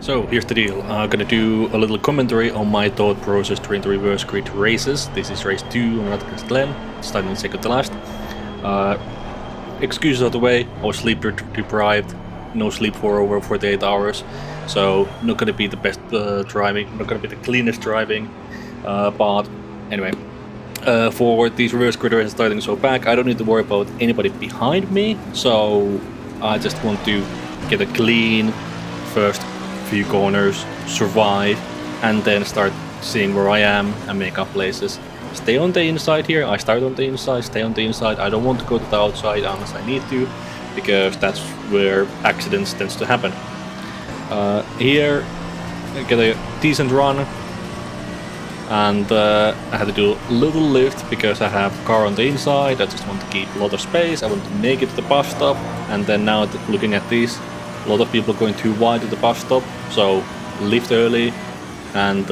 So here's the deal. I'm gonna do a little commentary on my thought process during the reverse grid races. This is race 2 on Watkins Glen, starting second to last. Excuses out of the way, I was sleep deprived, no sleep for over 48 hours, so not gonna be the best driving, not gonna be the cleanest driving, but anyway. For these reverse grid races starting so back, I don't need to worry about anybody behind me, so I just want to get a clean first few corners, survive, and then start seeing where I am and make up places. Stay on the inside here, I start on the inside, stay on the inside. I don't want to go to the outside unless I need to, because that's where accidents tends to happen. Here I get a decent run, and I had to do a little lift because I have a car on the inside. I just want to keep a lot of space, I want to make it to the bus stop, and then now looking at this, a lot of people going too wide at the bus stop, so lift early and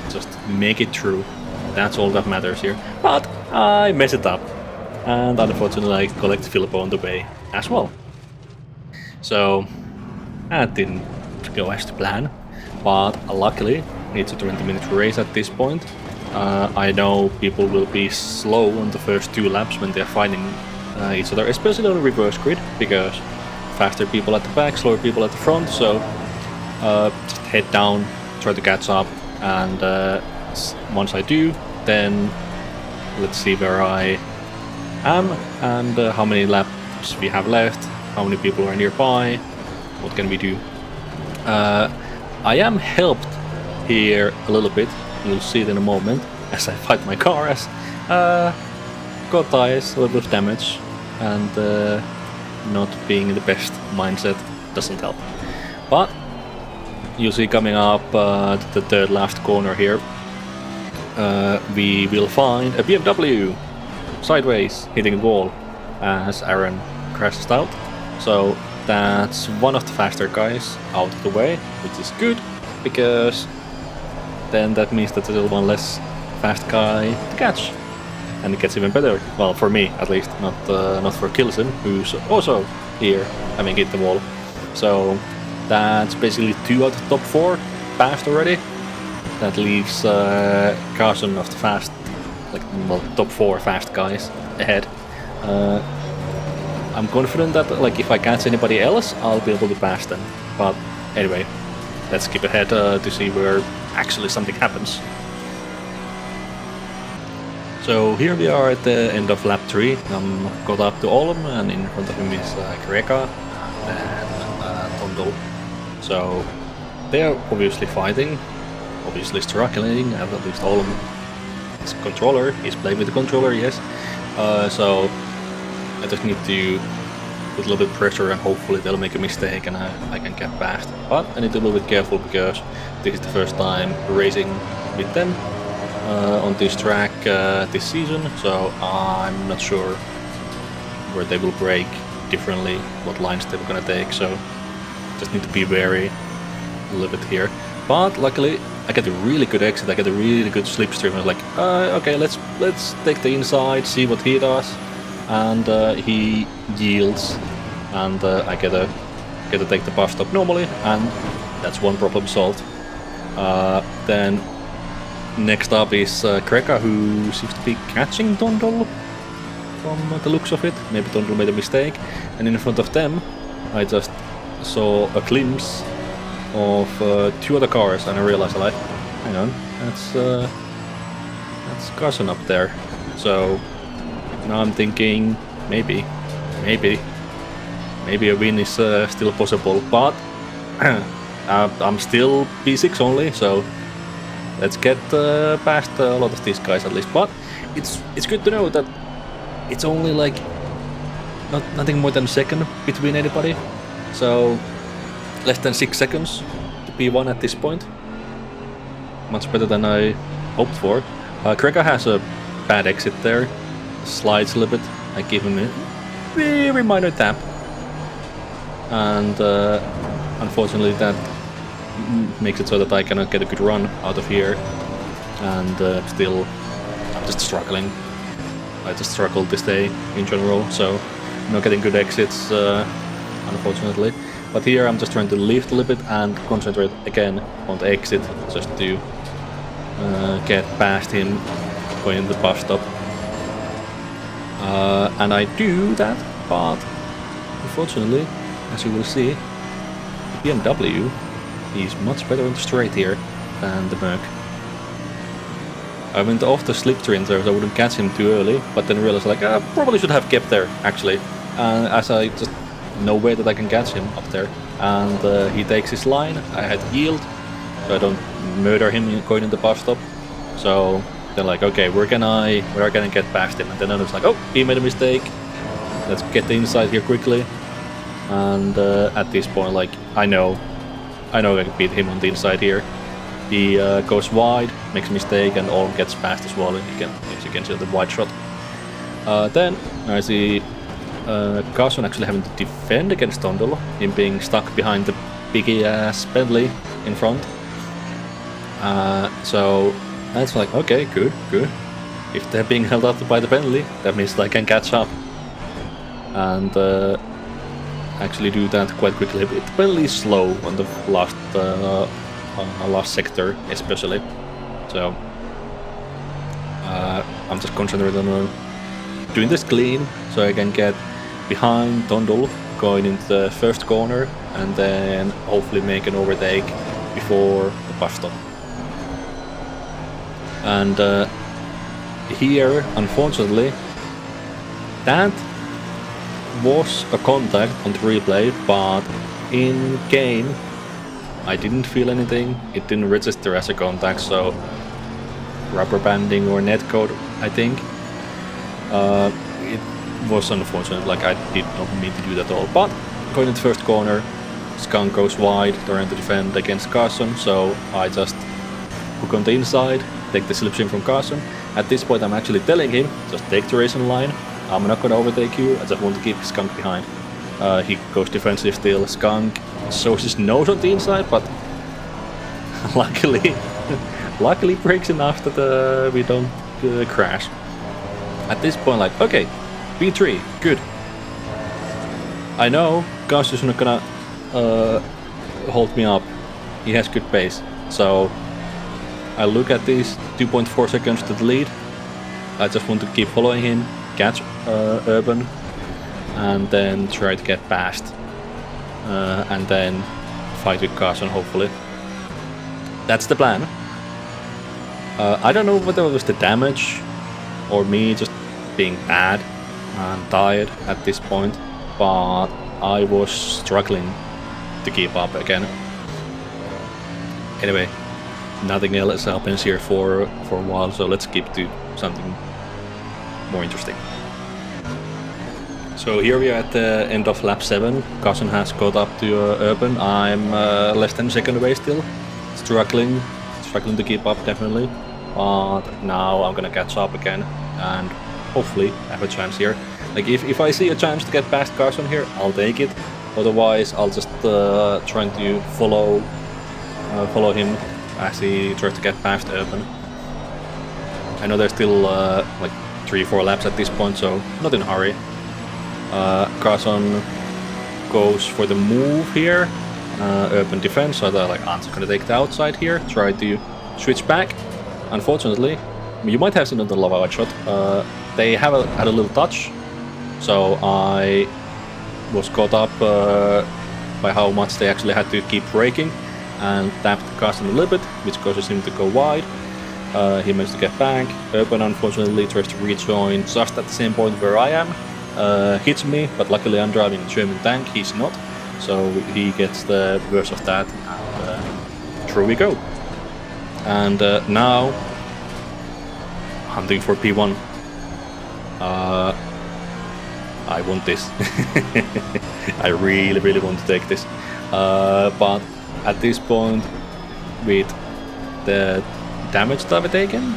just make it through. That's all that matters here. But I mess it up, and unfortunately I collect Filippo on the way as well. So that didn't go as to plan, but luckily it's a 20-minute race at this point. I know people will be slow on the first 2 laps when they're fighting each other, especially on the reverse grid, because faster people at the back, slower people at the front, so just head down, try to catch up, and once I do, then let's see where I am and how many laps we have left, how many people are nearby, what can we do. I am helped here a little bit, you'll see it in a moment, as I fight my car, as got tires, a little bit of damage, and not being in the best mindset doesn't help. But you see coming up to the third last corner here, we will find a BMW sideways hitting the wall as Aaron crashes out. So that's one of the faster guys out of the way, which is good, because then that means that there's one less fast guy to catch. And it gets even better, well, for me at least, not for Kilson, who's also here having hit the wall. So that's basically 2 out of the top 4 passed already. That leaves Carson of the fast, top 4 fast guys ahead. I'm confident that if I catch anybody else, I'll be able to pass them. But anyway, let's skip ahead to see where actually something happens. So here we are at the end of lap 3. I'm caught up to Olm, and in front of him is Kreka and Tondol. So they're obviously fighting, obviously struggling, at least Olm is controller, he's playing with the controller, yes. So I just need to put a little bit of pressure and hopefully they'll make a mistake and I can get past. But I need to be a little bit careful because this is the first time racing with them on this track this season, so I'm not sure where they will break differently, what lines they were gonna take, so just need to be wary a little bit here. But luckily I get a really good exit, I get a really good slipstream. I was like, okay, let's take the inside, see what he does, and he yields, and I get to take the bus stop normally, and that's one problem solved. Then next up is Kreka, who seems to be catching Tondol from the looks of it. Maybe Tondol made a mistake, and in front of them I just saw a glimpse of 2 other cars, and I realized, like, hang on, that's Carson up there. So now I'm thinking maybe a win is still possible, but I'm still P6 only, so let's get past a lot of these guys at least. But it's good to know that it's only nothing more than a second between anybody, so less than 6 seconds to P1 at this point. Much better than I hoped for. Kreka has a bad exit there, slides a little bit. I give him a very minor tap, and unfortunately that makes it so that I cannot get a good run out of here, and still I'm just struggling. I just struggled this day in general, so not getting good exits, unfortunately. But here I'm just trying to lift a little bit and concentrate again on the exit, just to get past him going in the bus stop. And I do that, but unfortunately, as you will see, the BMW is much better on the straight here than the Merc. I went off the slipstream there so I wouldn't catch him too early, but then realized like I probably should have kept there actually. As I just no way that I can catch him up there, and he takes his line. I had yield, so I don't murder him going in the bus stop. So then like, okay, where can I get past him? And then I was like, oh, he made a mistake. Let's get the inside here quickly. And at this point, like I know I can beat him on the inside here. He goes wide, makes a mistake, and all gets past as well. As you can see the wide shot. Then I see Carson actually having to defend against Tondol, him being stuck behind the biggie ass Bentley in front. So that's like, okay, good. If they're being held up by the Bentley, that means I can catch up. And actually do that quite quickly. The Bentley is slow on the last sector especially. So I'm just concentrating on doing this clean so I can get behind Tondol going into the first corner and then hopefully make an overtake before the bus stop. And here, unfortunately, that was a contact on the replay, but in game I didn't feel anything. It didn't register as a contact, so rubber banding or netcode, I think. It was unfortunate, like I did not mean to do that at all. But going into the first corner, Skunk goes wide, trying to defend against Carson, so I just hook on the inside, take the slipstream from Carson. At this point I'm actually telling him, just take the racing line, I'm not gonna overtake you, I just want to keep Skunk behind. He goes defensive still, Skunk shows his nose on the inside, but luckily breaks enough that we don't crash. At this point, like, okay, P3, good. I know Gus is not gonna hold me up, he has good pace, so I look at these 2.4 seconds to the lead. I just want to keep following him, catch Urban, and then try to get past, and then fight with Carson hopefully. That's the plan. I don't know whether it was the damage or me just being bad and tired at this point, but I was struggling to keep up again. Anyway, nothing else happens here for a while, so let's skip to something more interesting. So here we are at the end of lap 7. Carson has caught up to Urban. I'm less than a second away still. Struggling to keep up definitely. But now I'm gonna catch up again and hopefully have a chance here. Like if I see a chance to get past Carson here, I'll take it. Otherwise I'll just try to follow him as he tries to get past Urban. I know there's still like 3-4 laps at this point, so not in a hurry. Carson goes for the move here, Urban defense, so they're like, I'm just gonna take the outside here, try to switch back. Unfortunately, you might have seen on the lava shot, they had a little touch, so I was caught up by how much they actually had to keep braking, and tapped Carson a little bit, which causes him to go wide. He managed to get back. Urban unfortunately tries to rejoin just at the same point where I am. Hits me, but luckily I'm driving a German tank, he's not, so he gets the worst of that, and through we go. And now hunting for P1. I want this. I really want to take this, but at this point, with the damage that I've taken,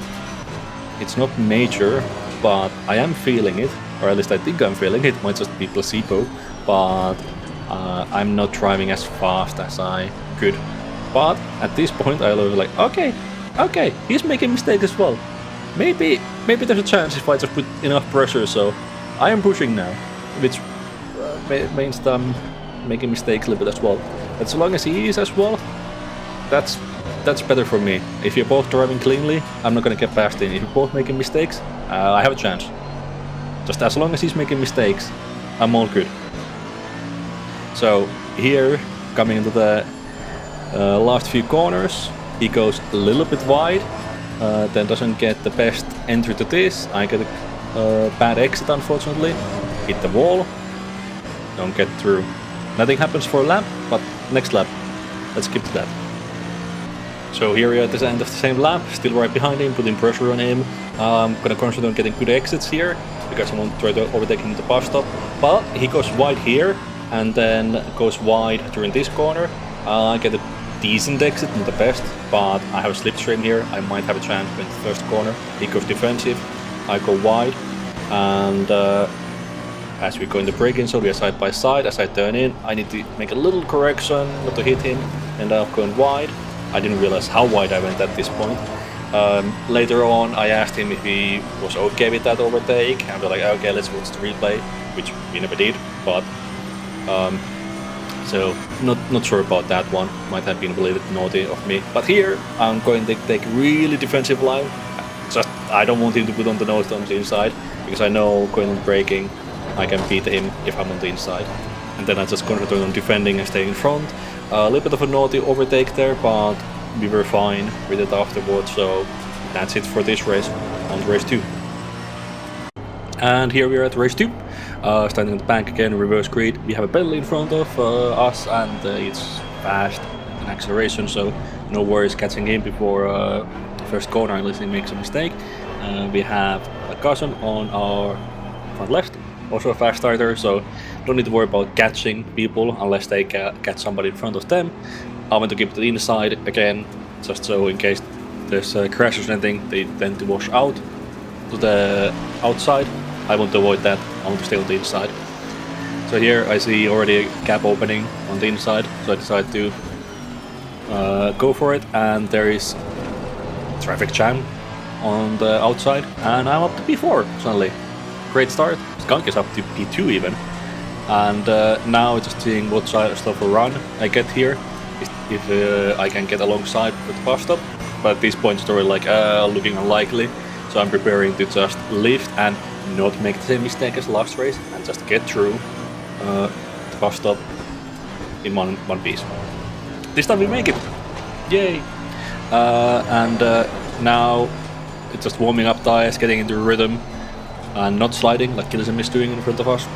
it's not major, but I am feeling it, or at least I think I'm feeling it. It might just be placebo, but I'm not driving as fast as I could. But at this point I was like, okay, he's making mistakes as well. Maybe there's a chance if I just put enough pressure, so I am pushing now, which means that I'm making mistakes a little bit as well. But so long as he is as well, that's better for me. If you're both driving cleanly, I'm not gonna get past him. If you're both making mistakes, I have a chance. Just as long as he's making mistakes, I'm all good. So here, coming into the last few corners, he goes a little bit wide, then doesn't get the best entry to this. I get a bad exit, unfortunately. Hit the wall, don't get through. Nothing happens for a lap, but next lap, let's skip to that. So here we are at the end of the same lap, still right behind him, putting pressure on him. I'm gonna concentrate on getting good exits here, because I want to try to overtake him at the bus stop. But he goes wide here, and then goes wide during this corner. I get a decent exit, not the best, but I have a slipstream here. I might have a chance in the first corner. He goes defensive, I go wide, and as we go in the braking zone, we are side by side. As I turn in, I need to make a little correction not to hit him, and I'm going wide. I didn't realize how wide I went at this point. Later on, I asked him if he was okay with that overtake, and we're like, okay, let's watch the replay, which we never did, but so not sure about that one. Might have been a little bit naughty of me. But here, I'm going to take really defensive line. Just I don't want him to put on the nose on the inside, because I know going on braking, I can beat him if I'm on the inside. And then I just concentrate on defending and staying in front. A little bit of a naughty overtake there, but we were fine with it afterwards, so that's it for this race. On to race 2. And here we are at race 2. Standing on the bank again, reverse grid. We have a penalty in front of us, and it's fast in acceleration, so no worries catching him before the first corner unless he makes a mistake. We have a cousin on our front left, also a fast starter, so don't need to worry about catching people unless they catch somebody in front of them. I want to keep it to the inside again, just so in case there's crashes or anything, they tend to wash out to the outside. I want to avoid that. I want to stay on the inside. So here I see already a gap opening on the inside, so I decide to go for it, and there is traffic jam on the outside, and I'm up to P4 suddenly. Great start. Skunk is up to P2 even. And now just seeing what side of a run I get here, if I can get alongside with the bus stop. But at this point it's already like looking unlikely, so I'm preparing to just lift and not make the same mistake as last race and just get through the bus stop in one piece. This time we make it! Yay! Now it's just warming up tires, getting into rhythm, and not sliding like Killism is doing in front of us.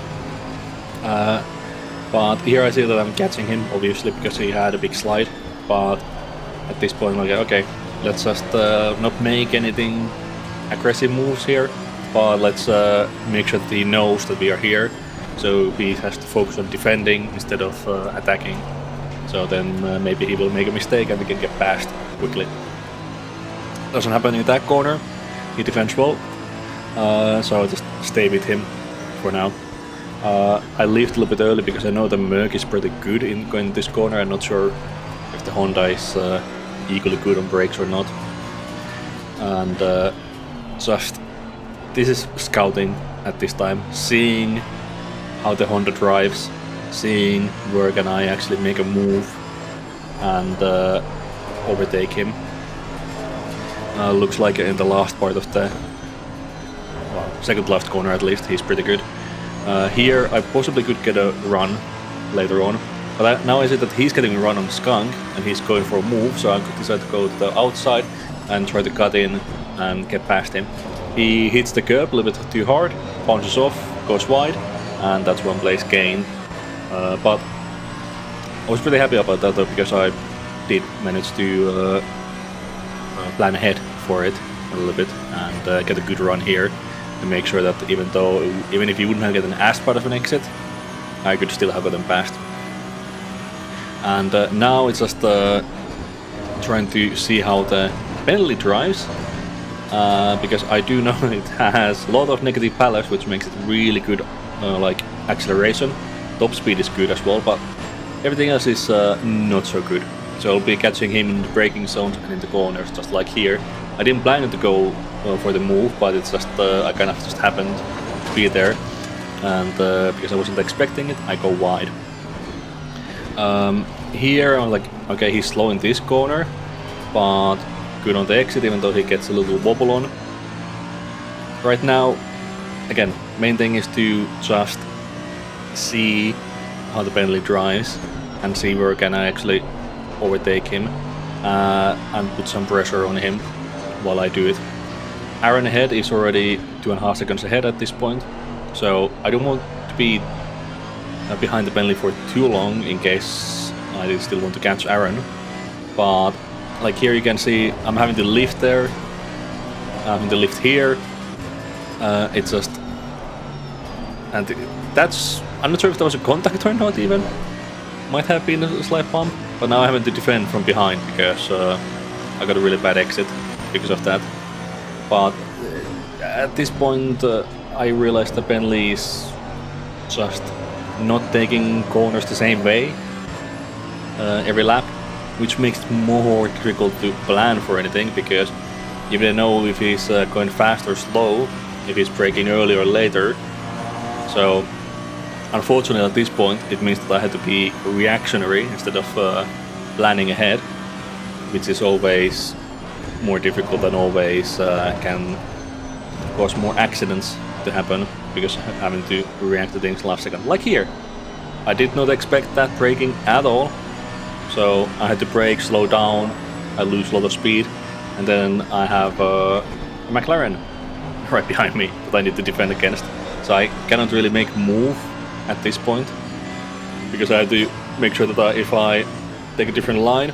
But here I see that I'm catching him, obviously, because he had a big slide. But at this point, I'm like, okay, let's just not make anything aggressive moves here, but let's make sure that he knows that we are here. So he has to focus on defending instead of attacking. So then maybe he will make a mistake and we can get past quickly. Doesn't happen in that corner. He defends well. So I'll just stay with him for now. I left a little bit early because I know the Merc is pretty good in going this corner. I'm not sure if the Honda is equally good on brakes or not. And just this is scouting at this time, seeing how the Honda drives, seeing where can I actually make a move and overtake him. Looks like in the last part of the second last corner at least, he's pretty good. Here I possibly could get a run later on, but now I see that he's getting a run on Skunk and he's going for a move, so I could decide to go to the outside and try to cut in and get past him. He hits the curb a little bit too hard, bounces off, goes wide, and that's one place gained. But I was pretty happy about that though, because I did manage to plan ahead for it a little bit and get a good run here to make sure that even if he wouldn't have gotten as part of an exit, I could still have gotten past. And now it's just trying to see how the penalty drives, because I do know it has a lot of negative pallets, which makes it really good, like acceleration. Top speed is good as well, but everything else is not so good. So I'll be catching him in the braking zones and in the corners, just like here. I didn't plan it to go for the move, but it's just I kind of just happened to be there, and because I wasn't expecting it, I go wide. Here I'm like, okay, he's slow in this corner, but good on the exit, even though he gets a little wobble on. Right now, again, main thing is to just see how the Bentley drives and see where can I actually overtake him and put some pressure on him while I do it. Aaron ahead is already 2.5 seconds ahead at this point, so I don't want to be behind the Bentley for too long in case I still want to catch Aaron. But like here you can see I'm having the lift there, I'm having the lift here. It's just, and that's, I'm not sure if that was a contact or not even. Might have been a slight bump, but now I'm having to defend from behind because I got a really bad exit because of that. But at this point I realized the Bentley is just not taking corners the same way every lap, which makes it more difficult to plan for anything because you don't know if he's going fast or slow, if he's braking early or later. So unfortunately at this point it means that I had to be reactionary instead of planning ahead, which is always more difficult and always can cause more accidents to happen because of having to react to things last second. Like here, I did not expect that braking at all, so I had to brake, slow down, I lose a lot of speed, and then I have a McLaren right behind me that I need to defend against. So I cannot really make a move at this point because I have to make sure that if I take a different line,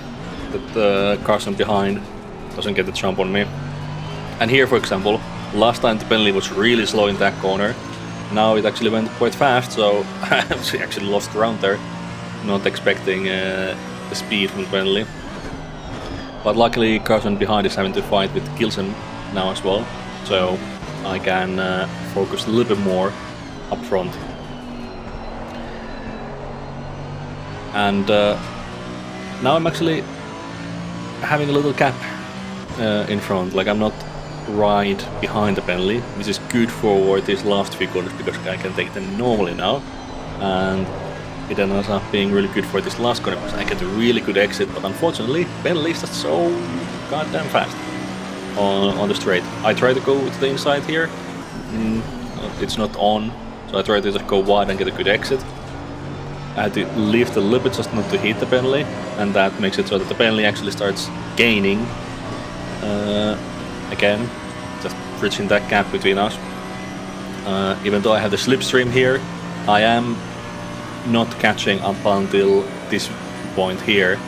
that the cars on behind doesn't get the jump on me. And here, for example, last time the Bentley was really slow in that corner. Now it actually went quite fast, so I actually lost ground there, not expecting the speed from the Bentley. But luckily Carson behind is having to fight with Gilson now as well, so I can focus a little bit more up front. And now I'm actually having a little gap in front, like I'm not right behind the Bentley, which is good for these last few corners because I can take them normally now, and it ends up being really good for this last corner because I get a really good exit. But unfortunately Bentley is just so goddamn fast on the straight. I try to go to the inside here, it's not on, so I try to just go wide and get a good exit. I had to lift a little bit just not to hit the Bentley, and that makes it so that the Bentley actually starts gaining again, just bridging that gap between us. Even though I have the slipstream here, I am not catching up until this point here,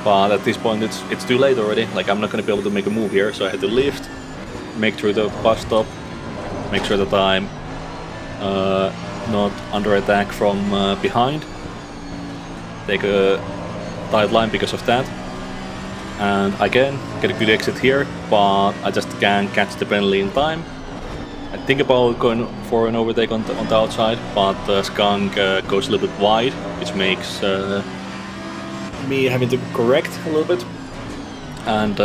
but at this point it's too late already. Like I'm not going to be able to make a move here, so I had to lift, make through the bus stop, make sure that I'm not under attack from behind, take a tight line because of that. And again, get a good exit here, but I just can't catch the Bentley in time. I think about going for an overtake on the outside, but the skunk goes a little bit wide, which makes me having to correct a little bit, and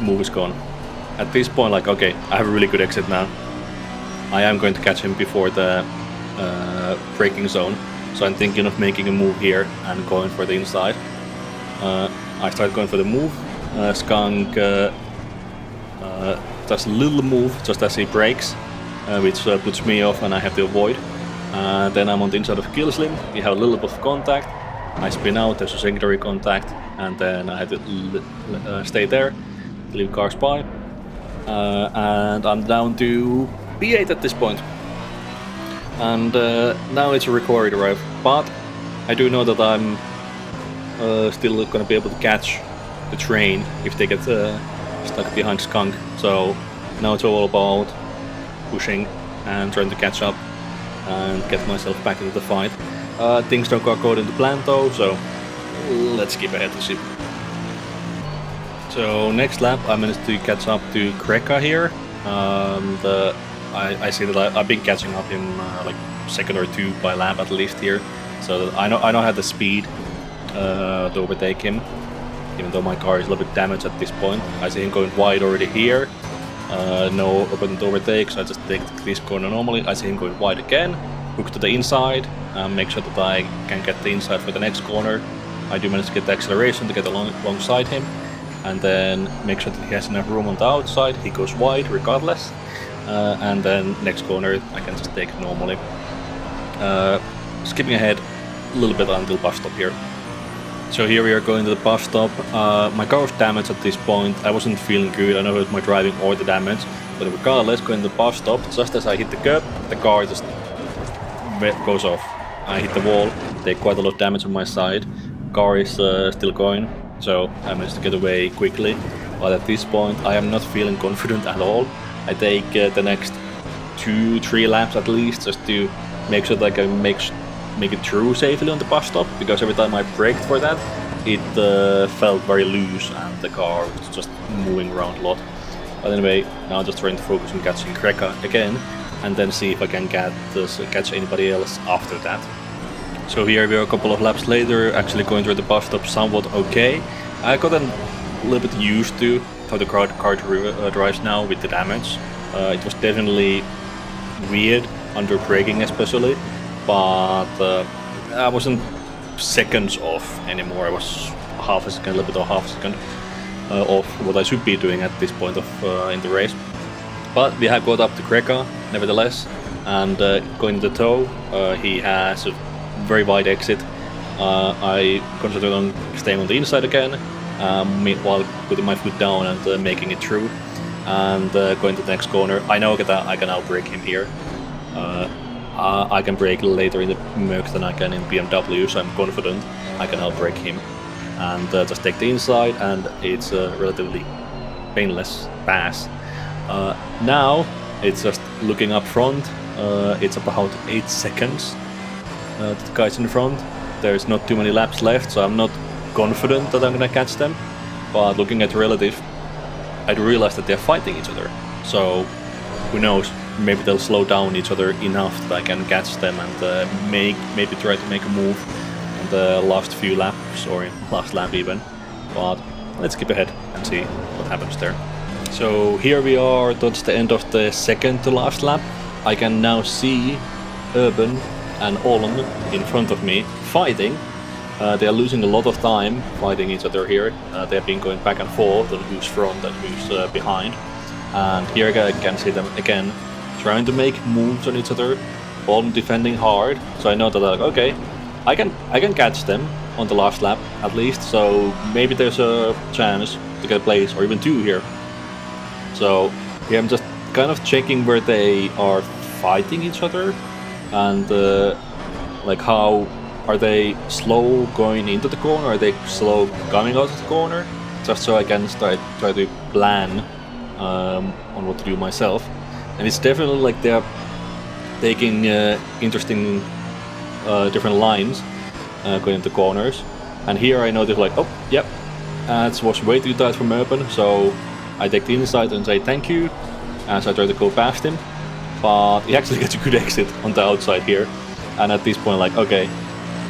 move is gone. At this point, like, okay, I have a really good exit now. I am going to catch him before the braking zone, so I'm thinking of making a move here and going for the inside. I start going for the move. Skunk does a little move just as he brakes, which puts me off and I have to avoid. Then I'm on the inside of Killslim. We have a little bit of contact. I spin out, there's a secondary contact, and then I have to stay there, leave cars by. And I'm down to P8 at this point. And now it's a recovery drive, but I do know that I'm still gonna be able to catch the train if they get stuck behind Skunk. So now it's all about pushing and trying to catch up and get myself back into the fight. Things don't go according to plan though, so let's skip ahead to see. So next lap I managed to catch up to Kreka here. I see that I've been catching up in like second or two by lap at least here, so I know I have the speed to overtake him, even though my car is a little bit damaged at this point. I see him going wide already here, no opponent overtake, so I just take this corner normally. I see him going wide again, hook to the inside, make sure that I can get the inside for the next corner. I do manage to get the acceleration to get alongside him, and then make sure that he has enough room on the outside. He goes wide regardless, and then next corner I can just take it normally. Skipping ahead a little bit until bus stop here. So here we are going to the bus stop. My car was damaged at this point. I wasn't feeling good. I know it was my driving or the damage, but regardless, going to the bus stop, just as I hit the curb, the car just goes off. I hit the wall, take quite a lot of damage on my side. Car is still going, so I managed to get away quickly. But at this point, I am not feeling confident at all. I take the next 2-3 laps at least, just to make sure that I can make it through safely on the bus stop, because every time I braked for that, it felt very loose and the car was just moving around a lot. But anyway, now I'm just trying to focus on catching Kreka again, and then see if I can catch anybody else after that. So here we are a couple of laps later, actually going through the bus stop somewhat okay. I got a little bit used to how the car drives now with the damage. It was definitely weird under braking especially, but I wasn't seconds off anymore. I was half a second, a little bit of half a second off what I should be doing at this point of in the race. But we have got up to Kreka nevertheless, and going to the tow, he has a very wide exit. I concentrated on staying on the inside again, while putting my foot down and making it through, and going to the next corner. I know that I can outbrake him here. I can brake later in the Merc than I can in BMW, so I'm confident I can outbrake him. And just take the inside, and it's a relatively painless pass. Now it's just looking up front. It's about 8 seconds. The guys in front. There's not too many laps left, so I'm not confident that I'm gonna catch them. But looking at the relative, I realized that they're fighting each other. So who knows? Maybe they'll slow down each other enough that I can catch them and maybe try to make a move on the last few laps, or last lap even. But let's skip ahead and see what happens there. So here we are towards the end of the second to last lap. I can now see Urban and Olen in front of me fighting. They are losing a lot of time fighting each other here. They have been going back and forth on who's front and who's behind. And here I can see them again trying to make moves on each other, all defending hard. So I know that okay, I can catch them on the last lap at least. So maybe there's a chance to get a place or even two here. So yeah, I'm just kind of checking where they are fighting each other, and like how are they slow going into the corner? Are they slow coming out of the corner? Just so I can try to plan on what to do myself. And it's definitely like they're taking interesting different lines going into corners. And here I notice like, oh, yep, that was way too tight from Urban, so I take the inside and say thank you as I try to go past him. But he actually gets a good exit on the outside here. And at this point, like, okay,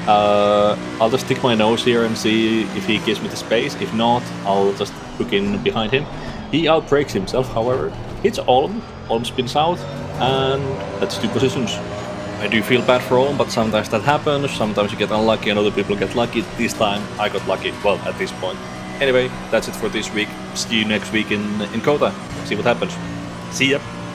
I'll just stick my nose here and see if he gives me the space. If not, I'll just hook in behind him. He outbrakes himself, however. Hits Olm spins out, and that's 2 positions. I do feel bad for Olm, but sometimes that happens. Sometimes you get unlucky and other people get lucky. This time I got lucky, well, at this point. Anyway, that's it for this week. See you next week in Kota. See what happens. See ya!